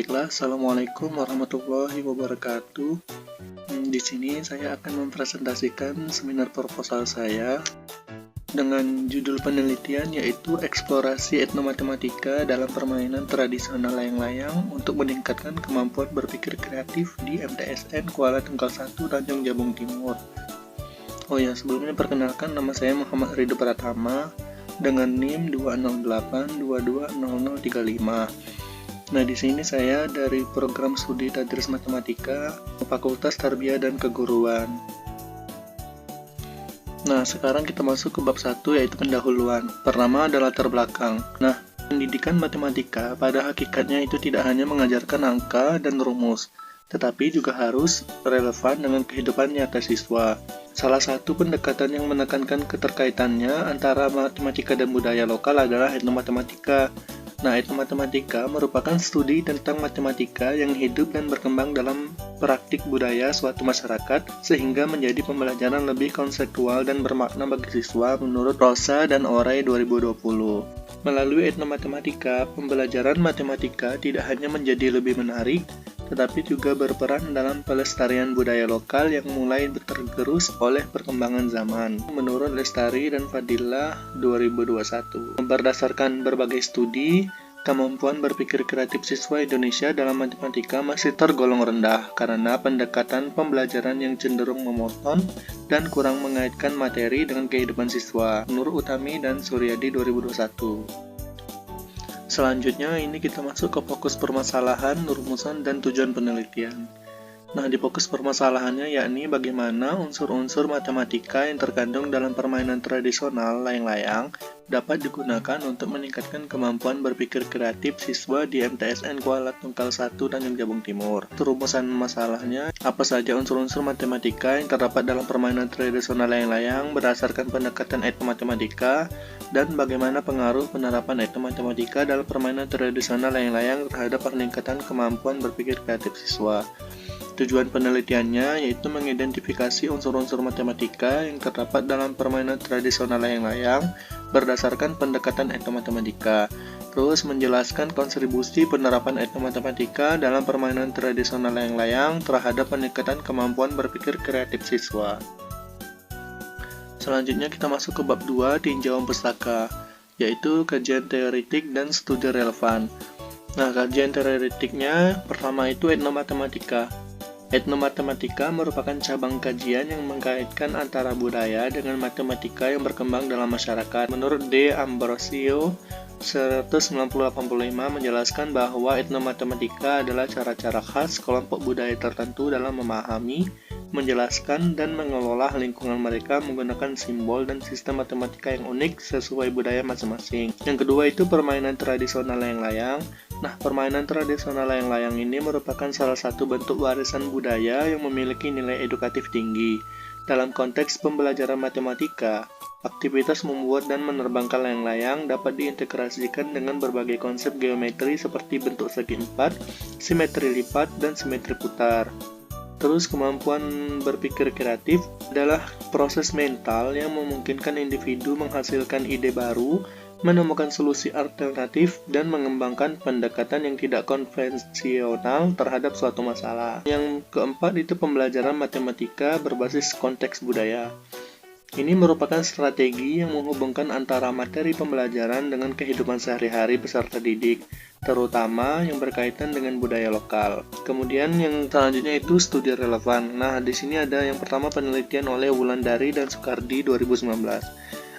Baiklah, Assalamualaikum warahmatullahi wabarakatuh. Di sini saya akan mempresentasikan seminar proposal saya dengan judul penelitian yaitu eksplorasi etnomatematika dalam permainan tradisional layang-layang untuk meningkatkan kemampuan berpikir kreatif di MTSN Kuala Tunggal 1 Tanjung Jabung Timur. Oh ya, sebelumnya perkenalkan, nama saya Muhammad Ridho Pratama dengan NIM 208220035. Nah, di sini saya dari program studi Tadris Matematika, Fakultas Tarbiyah dan Keguruan. Nah, sekarang kita masuk ke bab 1 yaitu pendahuluan. Pertama adalah latar belakang. Nah, pendidikan matematika pada hakikatnya itu tidak hanya mengajarkan angka dan rumus, tetapi juga harus relevan dengan kehidupan nyata siswa. Salah satu pendekatan yang menekankan keterkaitannya antara matematika dan budaya lokal adalah etnomatematika. Nah, etnomatematika merupakan studi tentang matematika yang hidup dan berkembang dalam praktik budaya suatu masyarakat sehingga menjadi pembelajaran lebih konseptual dan bermakna bagi siswa menurut Rosa dan Oray 2020. Melalui etnomatematika, pembelajaran matematika tidak hanya menjadi lebih menarik, tetapi juga berperan dalam pelestarian budaya lokal yang mulai tergerus oleh perkembangan zaman. Menurut Lestari dan Fadilah 2021, berdasarkan berbagai studi, kemampuan berpikir kreatif siswa Indonesia dalam matematika masih tergolong rendah karena pendekatan pembelajaran yang cenderung monoton dan kurang mengaitkan materi dengan kehidupan siswa. Menurut Utami dan Suryadi 2021. Selanjutnya ini kita masuk ke fokus permasalahan, rumusan, dan tujuan penelitian. Nah, di fokus permasalahannya yakni bagaimana unsur-unsur matematika yang terkandung dalam permainan tradisional layang-layang dapat digunakan untuk meningkatkan kemampuan berpikir kreatif siswa di MTSN Kuala Tunggal 1 Tanjung Jabung Timur. Rumusan masalahnya, apa saja unsur-unsur matematika yang terdapat dalam permainan tradisional layang-layang berdasarkan pendekatan etnomatematika, dan bagaimana pengaruh penerapan etnomatematika dalam permainan tradisional layang-layang terhadap peningkatan kemampuan berpikir kreatif siswa. Tujuan penelitiannya yaitu mengidentifikasi unsur-unsur matematika yang terdapat dalam permainan tradisional layang-layang berdasarkan pendekatan etnomatematika. Terus menjelaskan kontribusi penerapan etnomatematika dalam permainan tradisional layang-layang terhadap peningkatan kemampuan berpikir kreatif siswa. Selanjutnya kita masuk ke bab 2, tinjauan pustaka, yaitu kajian teoretik dan studi relevan. Nah, kajian teoretiknya pertama itu etnomatematika. Etnomatematika merupakan cabang kajian yang mengkaitkan antara budaya dengan matematika yang berkembang dalam masyarakat. Menurut D. Ambrosio 1985 menjelaskan bahwa etnomatematika adalah cara-cara khas kelompok budaya tertentu dalam memahami, menjelaskan, dan mengelola lingkungan mereka menggunakan simbol dan sistem matematika yang unik sesuai budaya masing-masing. Yang kedua itu permainan tradisional layang-layang. Nah, permainan tradisional layang-layang ini merupakan salah satu bentuk warisan budaya yang memiliki nilai edukatif tinggi. Dalam konteks pembelajaran matematika, aktivitas membuat dan menerbangkan layang-layang dapat diintegrasikan dengan berbagai konsep geometri seperti bentuk segi empat, simetri lipat, dan simetri putar. Terus, kemampuan berpikir kreatif adalah proses mental yang memungkinkan individu menghasilkan ide baru, menemukan solusi alternatif, dan mengembangkan pendekatan yang tidak konvensional terhadap suatu masalah. Yang keempat itu pembelajaran matematika berbasis konteks budaya. Ini merupakan strategi yang menghubungkan antara materi pembelajaran dengan kehidupan sehari-hari peserta didik, terutama yang berkaitan dengan budaya lokal. Kemudian yang selanjutnya itu studi relevan. Nah, di sini ada yang pertama penelitian oleh Wulandari dan Soekardi 2019.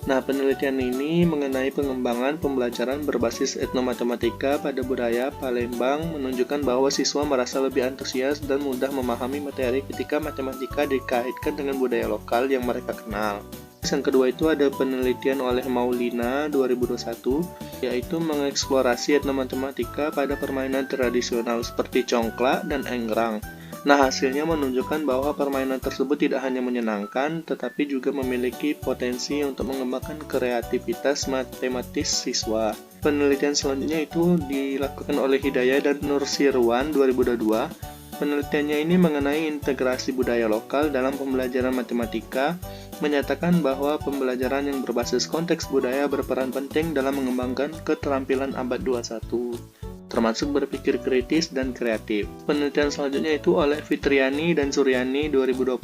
Nah, penelitian ini mengenai pengembangan pembelajaran berbasis etnomatematika pada budaya Palembang menunjukkan bahwa siswa merasa lebih antusias dan mudah memahami materi ketika matematika dikaitkan dengan budaya lokal yang mereka kenal. Yang kedua itu ada penelitian oleh Maulina 2021, yaitu mengeksplorasi etnomatematika pada permainan tradisional seperti congklak dan enggrang. Nah, hasilnya menunjukkan bahwa permainan tersebut tidak hanya menyenangkan, tetapi juga memiliki potensi untuk mengembangkan kreativitas matematis siswa. Penelitian selanjutnya itu dilakukan oleh Hidayah dan Nursirwan 2022. Penelitiannya ini mengenai integrasi budaya lokal dalam pembelajaran matematika, menyatakan bahwa pembelajaran yang berbasis konteks budaya berperan penting dalam mengembangkan keterampilan abad 21. termasuk berpikir kritis dan kreatif. Penelitian selanjutnya itu oleh Fitriani dan Suryani 2020.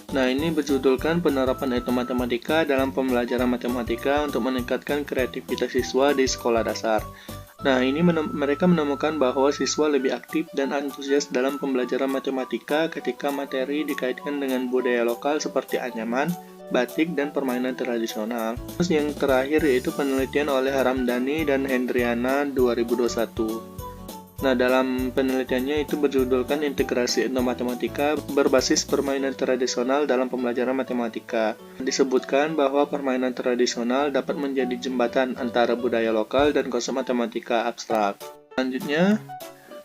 Nah, ini berjudulkan penerapan etnomatematika dalam pembelajaran matematika untuk meningkatkan kreativitas siswa di sekolah dasar. Nah, ini mereka menemukan bahwa siswa lebih aktif dan antusias dalam pembelajaran matematika ketika materi dikaitkan dengan budaya lokal seperti anyaman, batik, dan permainan tradisional. Terus yang terakhir yaitu penelitian oleh Ramdhani dan Hendriana 2021. Nah, dalam penelitiannya itu berjudulkan integrasi etnomatematika berbasis permainan tradisional dalam pembelajaran matematika. Disebutkan bahwa permainan tradisional dapat menjadi jembatan antara budaya lokal dan konsep matematika abstrak. Selanjutnya,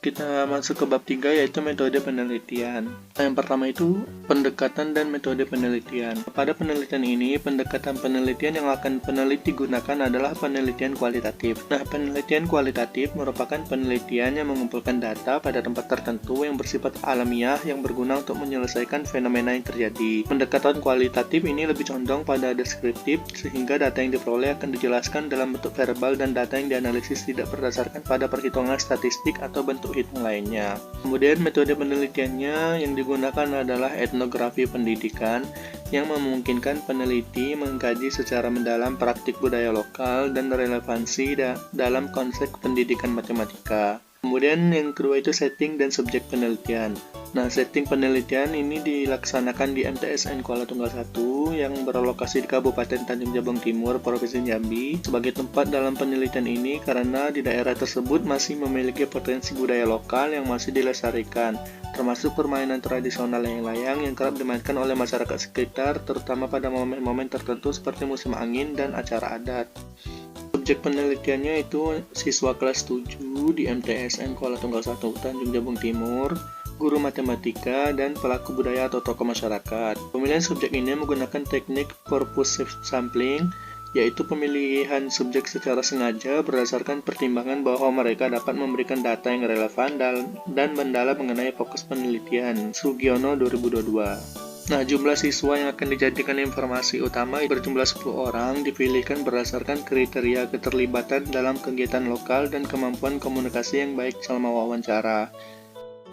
kita masuk ke bab 3 yaitu metode penelitian. Yang pertama itu pendekatan dan metode penelitian. Pada penelitian ini, pendekatan penelitian yang akan peneliti gunakan adalah penelitian kualitatif. Nah, penelitian kualitatif merupakan penelitian yang mengumpulkan data pada tempat tertentu yang bersifat alamiah yang berguna untuk menyelesaikan fenomena yang terjadi. Pendekatan kualitatif ini lebih condong pada deskriptif, sehingga data yang diperoleh akan dijelaskan dalam bentuk verbal dan data yang dianalisis tidak berdasarkan pada perhitungan statistik atau bentuk hitung lainnya. Kemudian metode penelitiannya yang digunakan adalah etnografi pendidikan yang memungkinkan peneliti mengkaji secara mendalam praktik budaya lokal dan relevansi dalam konsep pendidikan matematika. Kemudian yang kedua itu setting dan subjek penelitian. Nah, setting penelitian ini dilaksanakan di MTSN Kuala Tunggal 1 yang berlokasi di Kabupaten Tanjung Jabung Timur, Provinsi Jambi sebagai tempat dalam penelitian ini karena di daerah tersebut masih memiliki potensi budaya lokal yang masih dilestarikan, termasuk permainan tradisional yang layang yang kerap dimainkan oleh masyarakat sekitar, terutama pada momen-momen tertentu seperti musim angin dan acara adat. Subjek penelitiannya itu siswa kelas 7 di MTSN Kuala Tunggal 1 Tanjung Jabung Timur, guru matematika, dan pelaku budaya atau tokoh masyarakat. Pemilihan subjek ini menggunakan teknik purposive sampling, yaitu pemilihan subjek secara sengaja berdasarkan pertimbangan bahwa mereka dapat memberikan data yang relevan dan mendalam mengenai fokus penelitian. Sugiono 2022. Nah, jumlah siswa yang akan dijadikan informasi utama berjumlah 10 orang dipilihkan berdasarkan kriteria keterlibatan dalam kegiatan lokal dan kemampuan komunikasi yang baik selama wawancara.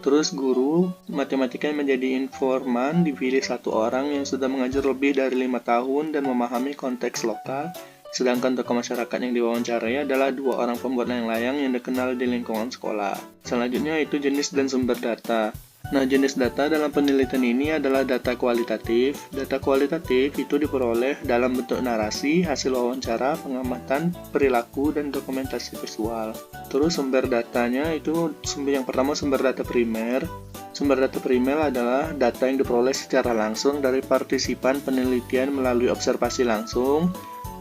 Terus guru matematika yang menjadi informan dipilih 1 orang yang sudah mengajar lebih dari 5 tahun dan memahami konteks lokal, sedangkan tokoh masyarakat yang diwawancarai adalah 2 orang pembuat layang-layang yang dikenal di lingkungan sekolah. Selanjutnya itu jenis dan sumber data. Nah, jenis data dalam penelitian ini adalah data kualitatif. Data kualitatif itu diperoleh dalam bentuk narasi, hasil wawancara, pengamatan, perilaku, dan dokumentasi visual. Terus sumber datanya itu yang pertama sumber data primer. Sumber data primer adalah data yang diperoleh secara langsung dari partisipan penelitian melalui observasi langsung,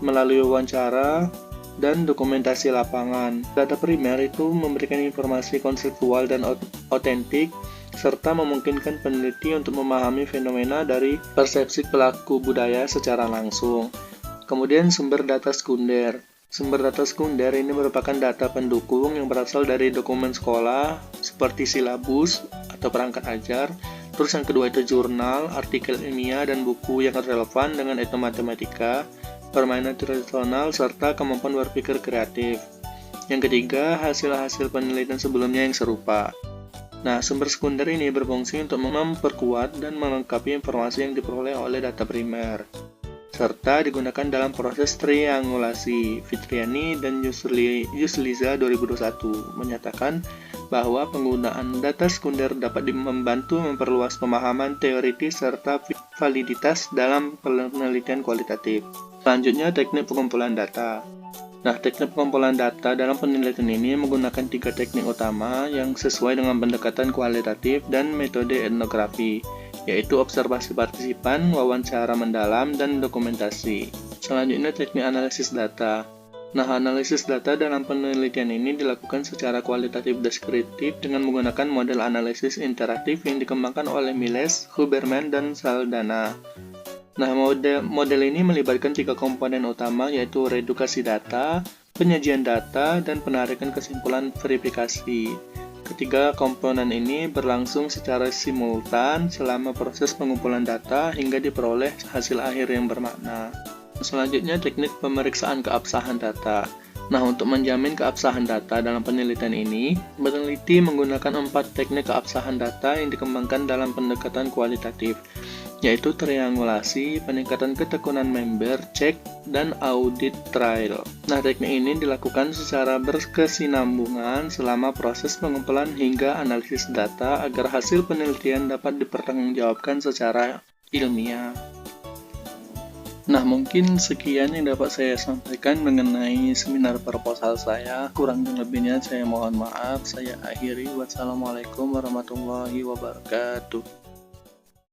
melalui wawancara, dan dokumentasi lapangan. Data primer itu memberikan informasi konseptual dan otentik, serta memungkinkan peneliti untuk memahami fenomena dari persepsi pelaku budaya secara langsung. Kemudian sumber data sekunder. Sumber data sekunder ini merupakan data pendukung yang berasal dari dokumen sekolah seperti silabus atau perangkat ajar. Terus yang kedua itu jurnal, artikel ilmiah, dan buku yang relevan dengan etnomatematika, permainan tradisional, serta kemampuan berpikir kreatif. Yang ketiga, hasil-hasil penelitian sebelumnya yang serupa. Nah, sumber sekunder ini berfungsi untuk memperkuat dan melengkapi informasi yang diperoleh oleh data primer, serta digunakan dalam proses triangulasi. Fitriani dan Yusliza 2021 menyatakan bahwa penggunaan data sekunder dapat membantu memperluas pemahaman teoritis serta validitas dalam penelitian kualitatif. Selanjutnya, teknik pengumpulan data. Nah, teknik pengumpulan data dalam penelitian ini menggunakan 3 teknik utama yang sesuai dengan pendekatan kualitatif dan metode etnografi, yaitu observasi partisipan, wawancara mendalam, dan dokumentasi. Selanjutnya, teknik analisis data. Nah, analisis data dalam penelitian ini dilakukan secara kualitatif deskriptif dengan menggunakan model analisis interaktif yang dikembangkan oleh Miles, Huberman, dan Saldana. Nah, model ini melibatkan 3 komponen utama, yaitu reedukasi data, penyajian data, dan penarikan kesimpulan verifikasi. Ketiga komponen ini berlangsung secara simultan selama proses pengumpulan data hingga diperoleh hasil akhir yang bermakna. Selanjutnya, teknik pemeriksaan keabsahan data. Nah, untuk menjamin keabsahan data dalam penelitian ini, peneliti menggunakan 4 teknik keabsahan data yang dikembangkan dalam pendekatan kualitatif, yaitu triangulasi, peningkatan ketekunan member, cek, dan audit trial. Nah, teknik ini dilakukan secara berkesinambungan selama proses pengumpulan hingga analisis data agar hasil penelitian dapat dipertanggungjawabkan secara ilmiah. Nah, mungkin sekian yang dapat saya sampaikan mengenai seminar proposal saya. Kurang dan lebihnya saya mohon maaf. Saya akhiri. Wassalamualaikum warahmatullahi wabarakatuh.